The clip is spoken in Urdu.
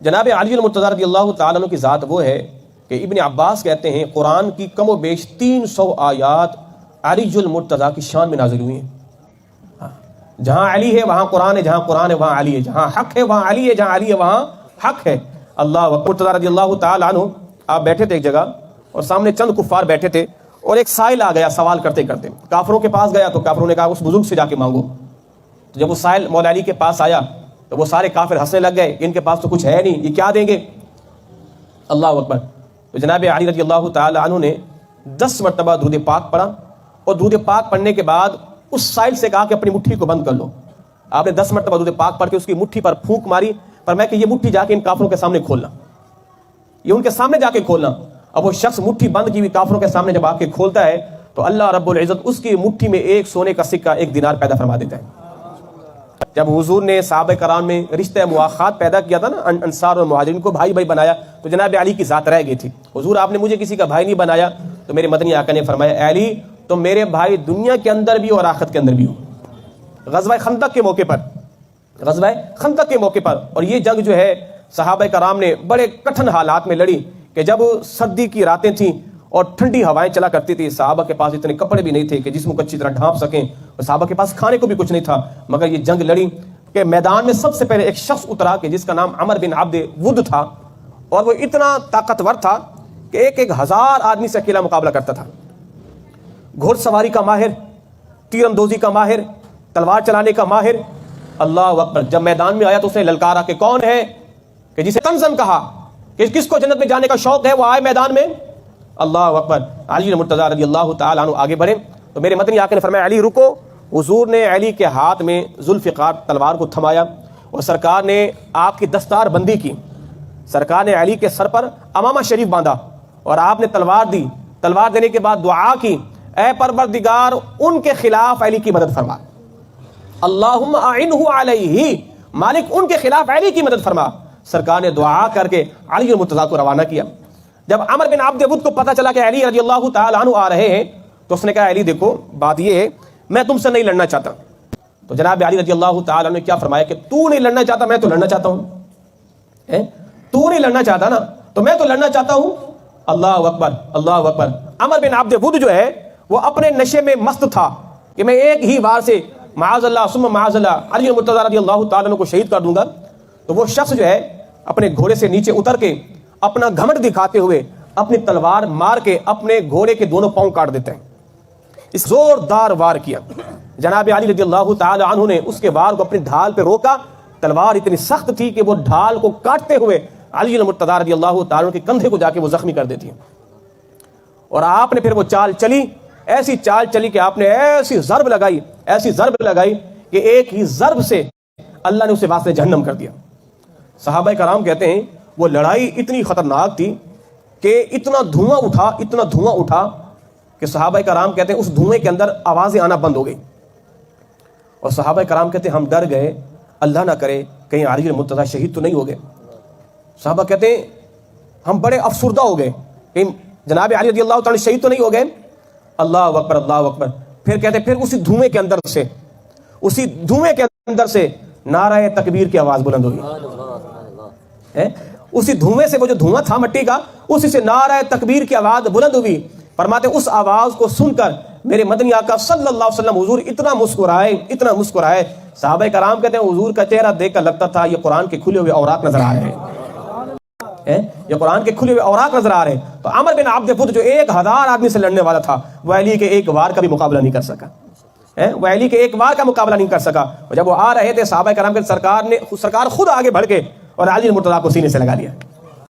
جناب علی المرتضیٰ رضی اللہ تعالیٰ عنہ کی ذات وہ ہے کہ ابن عباس کہتے ہیں قرآن کی کم و بیش 300 آیات علی المرتضیٰ کی شان میں نازل ہوئی ہیں۔ جہاں علی ہے وہاں قرآن ہے، جہاں قرآن ہے وہاں علی ہے، جہاں حق ہے وہاں علی ہے، جہاں علی ہے وہاں حق ہے۔ اللہ مرتضیٰ رضی اللہ تعالیٰ عنہ آپ بیٹھے تھے ایک جگہ اور سامنے چند کفار بیٹھے تھے اور ایک سائل آ گیا سوال کرتے کرتے، کافروں کے پاس گیا تو کافروں نے کہا اس بزرگ سے جا کے مانگو۔ تو جب وہ سائل مولا علی کے پاس آیا تو وہ سارے کافر ہنسنے لگ گئے، ان کے پاس تو کچھ ہے نہیں، یہ کیا دیں گے؟ اللہ اکبر۔ تو جناب علی رضی اللہ تعالی عنہ نے 10 مرتبہ درود پاک پڑھا اور درود پاک پڑھنے کے بعد اس سائل سے کہا کہ اپنی مٹھی کو بند کر لو۔ آپ نے 10 مرتبہ درود پاک پڑھ کے اس کی مٹھی پر پھونک ماری، پر میں کہ یہ مٹھی جا کے ان کافروں کے سامنے کھولنا، یہ ان کے سامنے جا کے کھولنا۔ اب وہ شخص مٹھی بند کی ہوئی کافروں کے سامنے جب آ کے کھولتا ہے تو اللہ رب العزت اس کی مٹھی میں ایک سونے کا سکہ 1 دینار پیدا فرما دیتا ہے۔ جب حضور نے صحابہ کرام میں رشتہ مواخات پیدا کیا تھا نا، انصار اور مہاجرین کو بھائی بھائی بنایا، تو جناب علی کی ذات رہ گئی تھی۔ حضور آپ نے مجھے کسی کا بھائی نہیں بنایا، تو میرے مدنی آقا نے فرمایا اے علی تم میرے بھائی دنیا کے اندر بھی اور آخرت کے اندر بھی ہو۔ غزوہ خندق کے موقع پر، غزوہ خندق کے موقع پر، اور یہ جنگ جو ہے صحابہ کرام نے بڑے کٹھن حالات میں لڑی کہ جب سردی کی راتیں تھیں اور ٹھنڈی ہوائیں چلا کرتی تھی، صحابہ کے پاس اتنے کپڑے بھی نہیں تھے کہ جسم کو اچھی طرح ڈھانپ سکیں، اور صحابہ کے پاس کھانے کو بھی کچھ نہیں تھا، مگر یہ جنگ لڑی کہ میدان میں سب سے پہلے ایک شخص اترا کہ جس کا نام عمر بن عبد ود تھا، اور وہ اتنا طاقتور تھا کہ 1000 آدمی سے اکیلا مقابلہ کرتا تھا۔ گھوڑ سواری کا ماہر، تیر اندوزی کا ماہر، تلوار چلانے کا ماہر۔ اللہ اکبر۔ جب میدان میں آیا تو اس نے للکارا کہ کون ہے، کہ جسے کنزن کہا کہ کس کو جنت میں جانے کا شوق ہے وہ آئے میدان میں۔ اللہ اکبر۔ علی المرتضیٰ رضی اللہ تعالیٰ عنہ آگے بڑھے تو میرے مدنی آقا نے فرمایا علی رکو۔ حضور نے علی کے ہاتھ میں ذوالفقار تلوار کو تھمایا اور سرکار نے آپ کی دستار بندی کی، سرکار نے علی کے سر پر امامہ شریف باندھا اور آپ نے تلوار دی۔ تلوار دینے کے بعد دعا کی اے پروردگار ان کے خلاف علی کی مدد فرما، اللہم اعنہ علیہ، مالک ان کے خلاف علی کی مدد فرما۔ سرکار نے دعا کر کے علی المرتضیٰ کو روانہ کیا۔ جب عمر بن عبد ود کو پتہ چلا کہ علی رضی اللہ تعالیٰ عنہ آ رہے ہیں تو اس نے کہا علی دیکھو بات یہ ہے میں تم سے نہیں لڑنا چاہتا۔ تو جناب علی رضی اللہ تعالیٰ عنہ نے کیا فرمایا کہ تو نہیں لڑنا چاہتا میں تو لڑنا چاہتا ہوں، تو نہیں لڑنا چاہتا نا تو میں تو لڑنا چاہتا ہوں۔ اللہ اکبر، اللہ اکبر۔ عمر بن عبد ود جو ہے وہ اپنے نشے میں مست تھا کہ میں ایک ہی وار سے معاذ اللہ ثم معاذ اللہ علی المرتضیٰ رضی اللہ تعالیٰ عنہ کو شہید کر دوں گا۔ تو وہ شخص جو ہے اپنے گھوڑے سے نیچے اتر کے اپنا گھمنڈ دکھاتے ہوئے اپنی تلوار مار کے اپنے گھوڑے کے دونوں پاؤں کاٹ دیتے ہیں۔ اس زوردار وار کیا، جناب علی رضی اللہ تعالی عنہ نے اس کے وار کو اپنی ڈھال پہ روکا۔ تلوار اتنی سخت تھی کہ وہ ڈھال کو کاٹتے ہوئے علی المرتضیٰ رضی اللہ تعالی عنہ کے کندھے کو جا کے وہ زخمی کر دیتی ہے۔ اور آپ نے پھر وہ چال چلی، ایسی چال چلی کہ آپ نے ایسی ضرب لگائی، ایسی ضرب لگائی کہ ایک ہی ضرب سے اللہ نے اسے واسطے جہنم کر دیا۔ صحابہ کرام کہتے ہیں وہ لڑائی اتنی خطرناک تھی کہ اتنا دھواں اٹھا، اتنا دھواں اٹھا کہ صحابہ کرام کہتے ہیں اس دھوئیں کے اندر آوازیں آنا بند ہو گئی، اور صحابہ کرام کہتے ہیں ہم ڈر گئے اللہ نہ کرے کہیں علی المرتضیٰ شہید تو نہیں ہو گئے۔ صحابہ کہتے ہیں ہم بڑے افسردہ ہو گئے کہ جناب علی رضی اللہ تعالی شہید تو نہیں ہو گئے۔ اللہ اکبر، اللہ اکبر۔ پھر کہتے ہیں پھر اسی دھوئیں کے اندر سے، اسی دھوئیں کے اندر سے نعرہ تکبیر کی آواز بلند ہوئی، اسی دھوئیں سے، وہ جو دھواں تھا مٹی کا اسی سے نعرہ تکبیر کی آواز بلند ہوئی۔ فرماتے اس آواز کو سن کر میرے مدنی آقا صلی اللہ علیہ وسلم حضور اتنا مسکرائے، اتنا مسکرائے۔ صحابہ کرام کہتے ہیں حضور کا چہرہ دیکھ کر لگتا تھا یہ قرآن کے کھلے ہوئے اوراق نظر آ رہے ہیں، یہ قرآن کے کھلے ہوئے اوراق نظر آ رہے ہیں۔ تو عمر بن عبد ود جو 1000 آدمی سے لڑنے والا تھا وہ علی کے ایک وار کا بھی مقابلہ نہیں کر سکا، وہ علی کے ایک وار کا مقابلہ نہیں کر سکا۔ اور جب وہ آ رہے تھے صحابہ کرام کے سرکار خود آگے بڑھ کے اور علی المرتضیٰ کو سینے سے لگا لیا۔